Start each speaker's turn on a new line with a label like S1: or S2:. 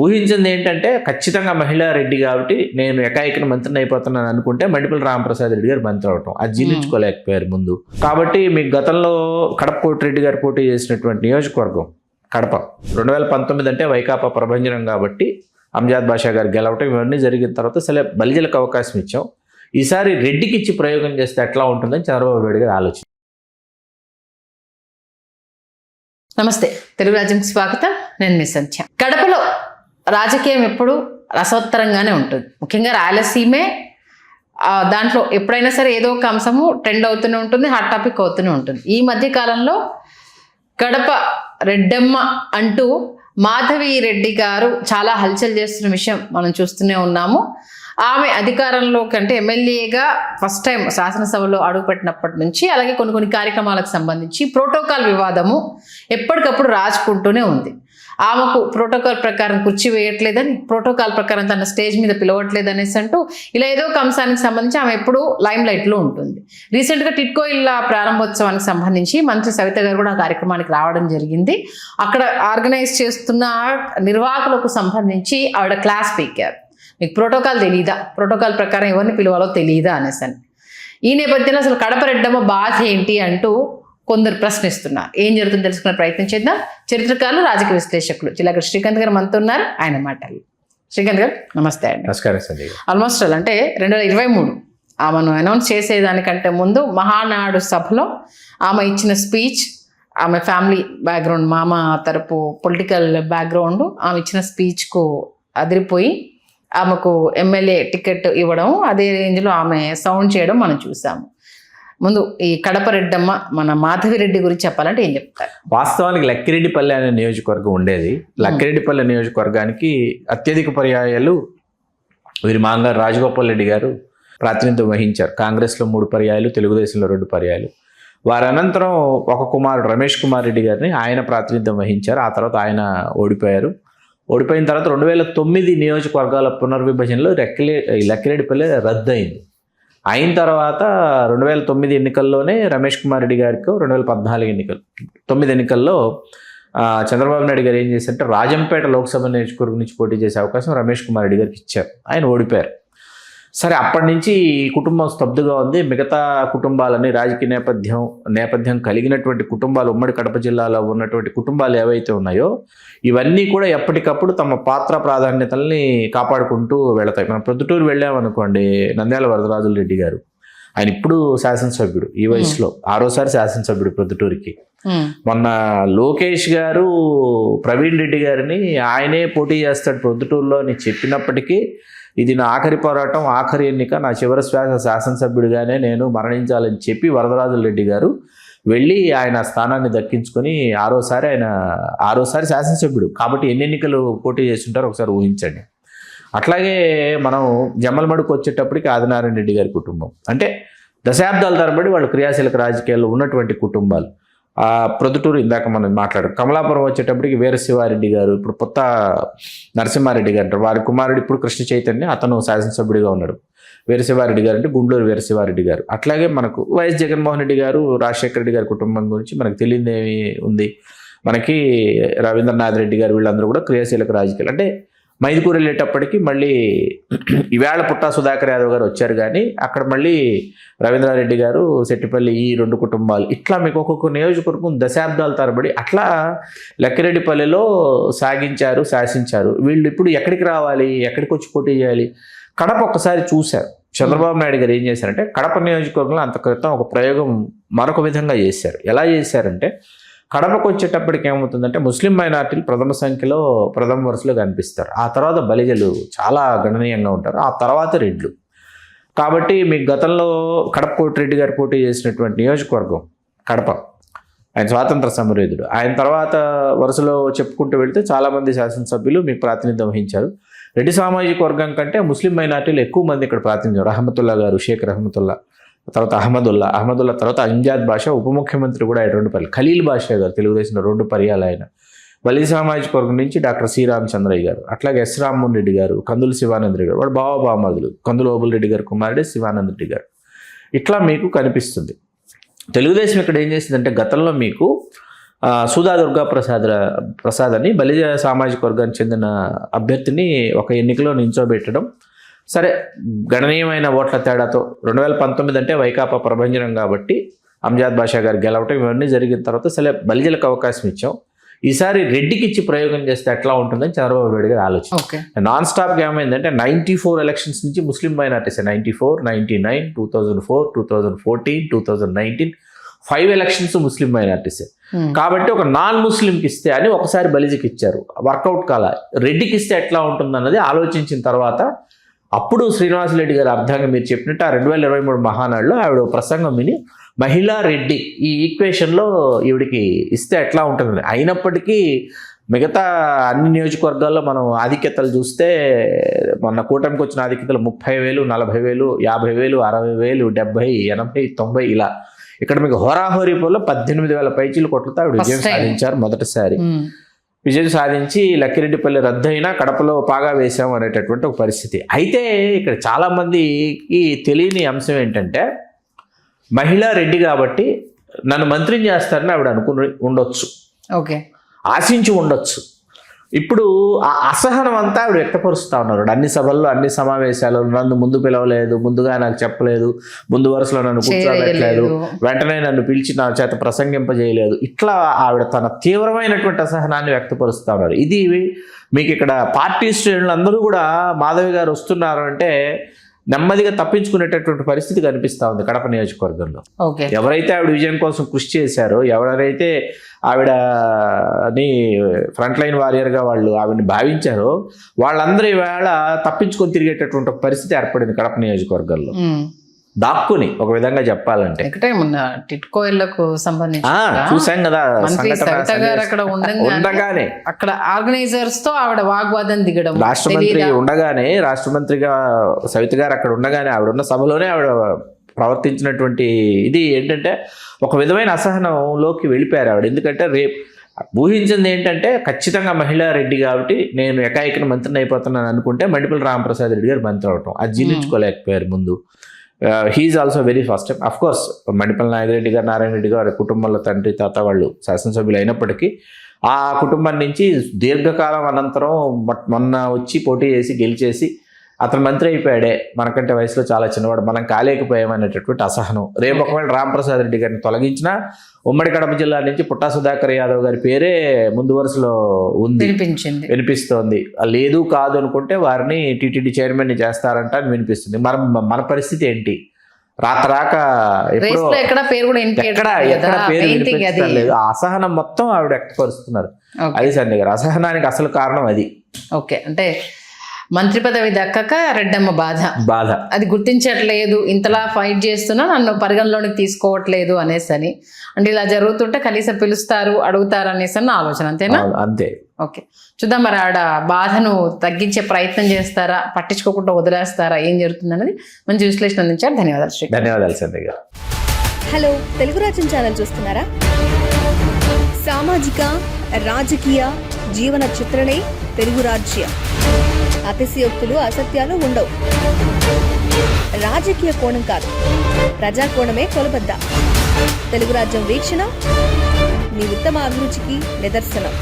S1: ఊహించింది ఏంటంటే ఖచ్చితంగా మహిళా రెడ్డి కాబట్టి నేను ఏకాయికన మంత్రిని అయిపోతున్నాను అనుకుంటే మండిపల్లి రామప్రసాద్ రెడ్డి గారు మంత్రి అవటం అది జీర్ణించుకోలేకపోయారు ముందు. కాబట్టి మీకు గతంలో కడప కోటిరెడ్డి గారు పోటీ చేసినటువంటి నియోజకవర్గం కడప 2019 అంటే వైకాపా ప్రభంజనం కాబట్టి అంజాద్ బాషా గారు గెలవటం ఇవన్నీ జరిగిన తర్వాత సరే బలిజలకు అవకాశం ఇచ్చాం, ఈసారి రెడ్డికి ఇచ్చి ప్రయోగం చేస్తే ఎట్లా ఉంటుందని చంద్రబాబు నాయుడు గారు ఆలోచన.
S2: నమస్తే, తెలుగు రాజ్యంకి స్వాగతం. నేను మీ సంధ్య. కడపలో రాజకీయం ఎప్పుడు రసోత్తరంగానే ఉంటుంది, ముఖ్యంగా రాయలసీమే. దాంట్లో ఎప్పుడైనా సరే ఏదో ఒక అంశము ట్రెండ్ అవుతూనే ఉంటుంది, హాట్ టాపిక్ అవుతూనే ఉంటుంది. ఈ మధ్య కాలంలో కడప రెడ్డమ్మ అంటూ మాధవి రెడ్డి గారు చాలా హల్చల్ చేస్తున్న విషయం మనం చూస్తూనే ఉన్నాము. ఆమె అధికారంలోకి అంటే ఎమ్మెల్యేగా ఫస్ట్ టైం శాసనసభలో అడుగుపెట్టినప్పటి నుంచి అలాగే కొన్ని కార్యక్రమాలకు సంబంధించి ప్రోటోకాల్ వివాదము ఎప్పటికప్పుడు రాజుకుంటూనే ఉంది. ఆమెకు ప్రోటోకాల్ ప్రకారం కుర్చీ వేయట్లేదని, ప్రోటోకాల్ ప్రకారం తన స్టేజ్ మీద పిలవట్లేదు అనేసి అంటూ ఇలా ఏదో ఒక అంశానికి సంబంధించి ఆమె ఎప్పుడు లైమ్ లైట్లో ఉంటుంది. రీసెంట్గా టిట్కో ఇళ్ళ ప్రారంభోత్సవానికి సంబంధించి మంత్రి సవిత గారు కూడా ఆ కార్యక్రమానికి రావడం జరిగింది. అక్కడ ఆర్గనైజ్ చేస్తున్న నిర్వాహకులకు సంబంధించి ఆవిడ క్లాస్ పీకారు. మీకు ప్రోటోకాల్ తెలీదా, ప్రోటోకాల్ ప్రకారం ఎవరిని పిలవాలో తెలియదా అనేసి. ఈ నేపథ్యంలో అసలు కడప రెడ్డమ్మ బాధ ఏంటి అంటూ కొందరు ప్రశ్నిస్తున్నారు. ఏం జరుగుతుందో తెలుసుకునే ప్రయత్నం చేద్దాం. చరిత్రకారులు, రాజకీయ విశ్లేషకులు జిల్లా శ్రీకాంత్ గారు మనతో ఉన్నారు, ఆయన మాట్లాడాలి. శ్రీకాంత్ గారు నమస్తే అండి.
S1: నమస్కారం సంజయ్.
S2: ఆల్మోస్ట్ అంటే 2023 ఆమెను అనౌన్స్ చేసేదానికంటే ముందు మహానాడు సభలో ఆమె ఇచ్చిన స్పీచ్, ఆమె ఫ్యామిలీ బ్యాక్గ్రౌండ్, మామ తరపు పొలిటికల్ బ్యాక్గ్రౌండ్, ఆమె ఇచ్చిన స్పీచ్కు అదిరిపోయి ఆమెకు ఎమ్మెల్యే టికెట్ ఇవ్వడం, అదే రేంజ్లో ఆమె సౌండ్ చేయడం మనం చూసాము. ముందు ఈ కడప రెడ్డమ్మ మన మాధవి రెడ్డి గురించి చెప్పాలంటే ఏం చెప్తారు?
S1: వాస్తవానికి లక్కిరెడ్డిపల్లి అనే నియోజకవర్గం ఉండేది. లక్కిరెడ్డిపల్లి నియోజకవర్గానికి అత్యధిక పర్యాయాలు వీరి మామగారు రాజగోపాల్ రెడ్డి గారు ప్రాతినిధ్యం వహించారు. కాంగ్రెస్లో 3 పర్యాయాలు, తెలుగుదేశంలో 2 పర్యాయాలు. వారి అనంతరం ఒక కుమారుడు రమేష్ కుమార్ రెడ్డి గారిని ఆయన ప్రాతినిధ్యం వహించారు. ఆ తర్వాత ఆయన ఓడిపోయారు. ఓడిపోయిన తర్వాత 2009 నియోజకవర్గాల పునర్విభజనలో లక్కిరెడ్డిపల్లి రద్దు అయింది. అయిన తర్వాత 2009 ఎన్నికల్లోనే రమేష్ కుమార్ రెడ్డి గారికి 2014 9 ఎన్నికల్లో చంద్రబాబు నాయుడు గారు ఏం చేశారంటే రాజంపేట లోక్సభ నియోజకవర్గం నుంచి పోటీ చేసే అవకాశం రమేష్ కుమార్ రెడ్డి గారికి ఇచ్చారు. ఆయన ఓడిపోయారు. సరే, అప్పటి నుంచి ఈ కుటుంబం స్తబ్దుగా ఉంది. మిగతా కుటుంబాలని రాజకీయ నేపథ్యం కలిగినటువంటి కుటుంబాలు, ఉమ్మడి కడప జిల్లాలో ఉన్నటువంటి కుటుంబాలు ఏవైతే ఉన్నాయో ఇవన్నీ కూడా ఎప్పటికప్పుడు తమ పాత్ర ప్రాధాన్యతల్ని కాపాడుకుంటూ వెళతాయి. మనం ప్రొద్దుటూరు వెళ్ళామనుకోండి, నంద్యాల వరదరాజుల రెడ్డి గారు, ఆయన ఇప్పుడు శాసనసభ్యుడు, ఈ వయసులో 6వసారి శాసనసభ్యుడు ప్రొద్దుటూరికి. మొన్న లోకేష్ గారు ప్రవీణ్ రెడ్డి గారిని ఆయనే పోటీ చేస్తాడు ప్రొద్దుటూరులో అని చెప్పినప్పటికీ ఇది నా ఆఖరి పోరాటం, ఆఖరి ఎన్నిక, నా చివరి శ్వాస శాసనసభ్యుడిగానే నేను మరణించాలని చెప్పి వరదరాజుల రెడ్డి గారు వెళ్ళి ఆయన స్థానాన్ని దక్కించుకొని 6వసారి శాసనసభ్యుడు కాబట్టి ఎన్ని ఎన్నికలు పోటీ చేస్తుంటారో ఒకసారి ఊహించండి. అట్లాగే మనం జమ్మలమడుకు వచ్చేటప్పటికి ఆదినారాయణ రెడ్డి గారి కుటుంబం, అంటే దశాబ్దాల తరబడి వాళ్ళు క్రియాశీలక రాజకీయాల్లో ఉన్నటువంటి కుటుంబాలు. ప్రొద్దుటూరు ఇందాక మనం మాట్లాడారు. కమలాపురం వచ్చేటప్పటికి వీరశివారెడ్డి గారు, ఇప్పుడు కొత్త నరసింహారెడ్డి గారు, వారి కుమారుడు ఇప్పుడు కృష్ణ చైతన్య, అతను శాసనసభ్యుడిగా ఉన్నాడు. వీరశివారెడ్డి గారు అంటే గుండూరు వీరశివారెడ్డి గారు. అట్లాగే మనకు వైఎస్ జగన్మోహన్ రెడ్డి గారు, రాజశేఖర రెడ్డి గారి కుటుంబం గురించి మనకు తెలియదేమి ఉంది. మనకి రవీంద్రనాథ్ రెడ్డి గారు, వీళ్ళందరూ కూడా క్రియాశీలక రాజకీయాలు. అంటే మైదుకూరు వెళ్ళేటప్పటికి మళ్ళీ ఈవేళ పుట్టా సుధాకర్ యాదవ్ గారు వచ్చారు, కానీ అక్కడ మళ్ళీ రవీంద్రారెడ్డి గారు, శెట్టిపల్లి, ఈ 2 కుటుంబాలు. ఇట్లా మీకు ఒక్కొక్క నియోజకవర్గం దశాబ్దాల తరబడి అట్లా లక్కిరెడ్డిపల్లిలో శాసించారు. వీళ్ళు ఇప్పుడు ఎక్కడికి రావాలి, ఎక్కడికి వచ్చి పోటీ చేయాలి? కడప ఒక్కసారి చూశారు. చంద్రబాబు నాయుడు గారు ఏం చేశారంటే కడప నియోజకవర్గంలో అంత క్రితం ఒక ప్రయోగం మరొక విధంగా చేశారు. ఎలా చేశారంటే కడపకు వచ్చేటప్పటికి ఏమవుతుందంటే ముస్లిం మైనార్టీలు ప్రథమ వరుసలో కనిపిస్తారు. ఆ తర్వాత బలిజలు చాలా గణనీయంగా ఉంటారు. ఆ తర్వాత రెడ్లు. కాబట్టి మీకు గతంలో కడప కోటిరెడ్డి గారు పోటీ చేసినటువంటి నియోజకవర్గం కడప, ఆయన స్వాతంత్ర సమరయోధుడు. ఆయన తర్వాత వరుసలో చెప్పుకుంటూ వెళ్తే చాలామంది శాసనసభ్యులు మీకు ప్రాతినిధ్యం వహించారు. రెడ్డి సామాజిక వర్గం కంటే ముస్లిం మైనార్టీలు ఎక్కువ మంది ఇక్కడ ప్రాతినిధ్యం. రహమతుల్లా గారు, షేక్ రహమతుల్లా, తర్వాత అహ్మదుల్లా తర్వాత అంజాద్ బాషా, ఉప ముఖ్యమంత్రి కూడా 2 పర్యాలు. ఖలీల్ బాషా గారు తెలుగుదేశంలో 2 పర్యాలు ఆయన. బలిజ సామాజిక వర్గం నుంచి డాక్టర్ సి రామచంద్రయ్య గారు, అట్లాగే ఎస్ రామ్మోహన్ రెడ్డి గారు, కందులు శివానంద రెడ్డి గారు, వాడు బావబామరుదులు, కందులు ఓబుల్ రెడ్డి గారు కుమారుడే శివానంద రెడ్డి గారు. ఇట్లా మీకు కనిపిస్తుంది. తెలుగుదేశం ఇక్కడ ఏం చేసిందంటే గతంలో మీకు సుధా దుర్గా ప్రసాద్ అని బలిజ సామాజిక వర్గానికి చెందిన అభ్యర్థిని ఒక ఎన్నికలో నించోబెట్టడం, సరే గణనీయమైన ఓట్ల తేడాతో 2019 అంటే వైకాపా ప్రభంజనం కాబట్టి అంజాద్ బాషా గారు గెలవటం ఇవన్నీ జరిగిన తర్వాత సరే బలిజలకు అవకాశం ఇచ్చాం, ఈసారి రెడ్డికి ఇచ్చి ప్రయోగం చేస్తే ఎట్లా ఉంటుందని చంద్రబాబు నాయుడు గారు ఆలోచన. నాన్ స్టాప్గా ఏమైందంటే 94 ఎలక్షన్స్ నుంచి ముస్లిం మైనార్టీస్ 94, 99, 2004, 2014, 2019 5 ఎలక్షన్స్ ముస్లిం మైనార్టీస్. కాబట్టి ఒక నాన్ ముస్లింకి ఇస్తే అని ఒకసారి బలిజకి ఇచ్చారు, వర్కౌట్ కాల. రెడ్డికి ఇస్తే ఎట్లా ఉంటుందన్నది ఆలోచించిన తర్వాత అప్పుడు శ్రీనివాసరెడ్డి గారు అర్థంగా మీరు చెప్పినట్టు ఆ 2023 మహానాడులో ఆవిడ ప్రసంగం విని మహిళా రెడ్డి ఈ ఈక్వేషన్లో ఈవిడికి ఇస్తే ఎట్లా ఉంటుంది. అయినప్పటికీ మిగతా అన్ని నియోజకవర్గాల్లో మనం ఆధిక్యతలు చూస్తే మొన్న కూటమికి వచ్చిన ఆధిక్యతలు 30,000, 40,000, 50,000, 60,000, 70, 80, 90 ఇలా. ఇక్కడ మీకు హోరాహోరీపుల్లో 18,000 పైచీలు కొట్లతో ఆవిడ విజయం సాధించారు. మొదటిసారి విజయం సాధించి లక్కిరెడ్డిపల్లి రద్దయినా కడపలో పాగా వేశాం అనేటటువంటి ఒక పరిస్థితి. అయితే ఇక్కడ చాలామందికి తెలియని అంశం ఏంటంటే మహిళా రెడ్డి కాబట్టి నన్ను మంత్రిని చేస్తారని ఆవిడ అనుకుని ఉండొచ్చు, ఆశించి ఉండొచ్చు. ఇప్పుడు ఆ అసహనం అంతా ఆవిడ వ్యక్తపరుస్తూ ఉన్నారు అన్ని సభల్లో, అన్ని సమావేశాలు. నన్ను ముందు పిలవలేదు, ముందుగా నాకు చెప్పలేదు, ముందు వరుసలో నన్ను కూర్చోబెట్టలేదు, వెంటనే నన్ను పిలిచి నా చేత ప్రసంగింపజేయలేదు. ఇట్లా ఆవిడ తన తీవ్రమైనటువంటి అసహనాన్ని వ్యక్తపరుస్తూ ఉన్నారు. ఇది మీకు ఇక్కడ పార్టీ శ్రేణులు అందరూ కూడా మాధవి గారు వస్తున్నారు అంటే నెమ్మదిగా తప్పించుకునేటటువంటి పరిస్థితి కనిపిస్తూ ఉంది కడప నియోజకవర్గంలో. ఎవరైతే ఆవిడ విజయం కోసం కృషి చేశారో, ఎవరైతే ఆవిడని ఫ్రంట్ లైన్ వారియర్గా వాళ్ళు ఆవిడని భావించారో వాళ్ళందరూ ఈవేళ తప్పించుకొని తిరిగేటటువంటి ఒక పరిస్థితి ఏర్పడింది కడప నియోజకవర్గంలో. దాక్కుని ఒక విధంగా చెప్పాలంటే చూసాం కదా ఉండగానే
S2: అక్కడ ఆర్గనైజర్స్ తో ఆవిడ వాగ్వాదం దిగడం,
S1: రాష్ట్రమంత్రి ఉండగానే, రాష్ట్రమంత్రిగా సవిత గారు అక్కడ ఉండగానే ఆవిడ ఉన్న సభలోనే ఆవిడ ప్రవర్తించినటువంటి ఇది ఏంటంటే ఒక విధమైన అసహనంలోకి వెళ్ళిపోయారు ఆవిడ. ఎందుకంటే రేపు ఊహించింది ఏంటంటే ఖచ్చితంగా మహిళా రెడ్డి కాబట్టి నేను ఏకాయికన మంత్రిని అయిపోతున్నాను అనుకుంటే మండిపల్లి రామప్రసాద్ రెడ్డి గారు మంత్రి అవటం అది జీర్ణించుకోలేకపోయారు ముందు. He is also very first time. Of course Mandipalli Nagireddy గారు, నారాయణ రెడ్డి గారు కుటుంబంలో తండ్రి తాత వాళ్ళు శాసనసభ్యులు అయినప్పటికీ ఆ కుటుంబం నుంచి దీర్ఘకాలం అనంతరం మొన్న వచ్చి పోటీ చేసి గెలిచేసి అతను మంత్రి అయిపోయాడే, మనకంటే వయసులో చాలా చిన్నవాడు, మనం కాలేకపోయామనేటటువంటి అసహనం. రేపు ఒకవేళ రామప్రసాద్ రెడ్డి గారిని తొలగించినా ఉమ్మడి కడప జిల్లా నుంచి పుట్టా సుధాకర్ యాదవ్ గారి పేరే ముందు వరుసలో ఉంది, వినిపిస్తోంది. లేదు కాదు అనుకుంటే వారిని టీటీడీ చైర్మన్ చేస్తారంట అని వినిపిస్తుంది. మన పరిస్థితి ఏంటి? రాక ఎక్కడ పేరు వినిపించలేదు. ఆ అసహనం మొత్తం ఆవిడ వ్యక్తపరుస్తున్నారు. అది సంధ్య గారు అసహనానికి అసలు కారణం అది.
S2: అంటే మంత్రి పదవి దక్కక రెడ్డమ్మ బాధ అది గుర్తించట్లేదు, ఇంతలా ఫైట్ చేస్తున్నా నన్ను పరిగణలోనికి తీసుకోవట్లేదు అనేసి అని. అంటే ఇలా జరుగుతుంటే కనీసం పిలుస్తారు, అడుగుతారు అనేసి అన్న ఆలోచన, అంతేనా?
S1: అంతే.
S2: ఓకే, చూద్దాం మరి ఆడ బాధను తగ్గించే ప్రయత్నం చేస్తారా, పట్టించుకోకుండా వదిలేస్తారా, ఏం జరుగుతుంది అనేది మంచి విశ్లేషణ అందించారు. ధన్యవాదాలు శ్రీ.
S1: ధన్యవాదాలు సంధ్య గారు.
S3: హలో, తెలుగు రాజ్యం ఛానల్ చూస్తున్నారా? సామాజిక, రాజకీయ, జీవన చిత్రణే తెలుగు రాజ్యం. అతిశయోక్తులు, అసత్యాలు ఉండవు. రాజకీయ కోణం కాదు, ప్రజా కోణమే కొలబద్ద. తెలుగు రాజ్యం వీక్షణ మీ ఉత్తమ అభిరుచికి నిదర్శనం.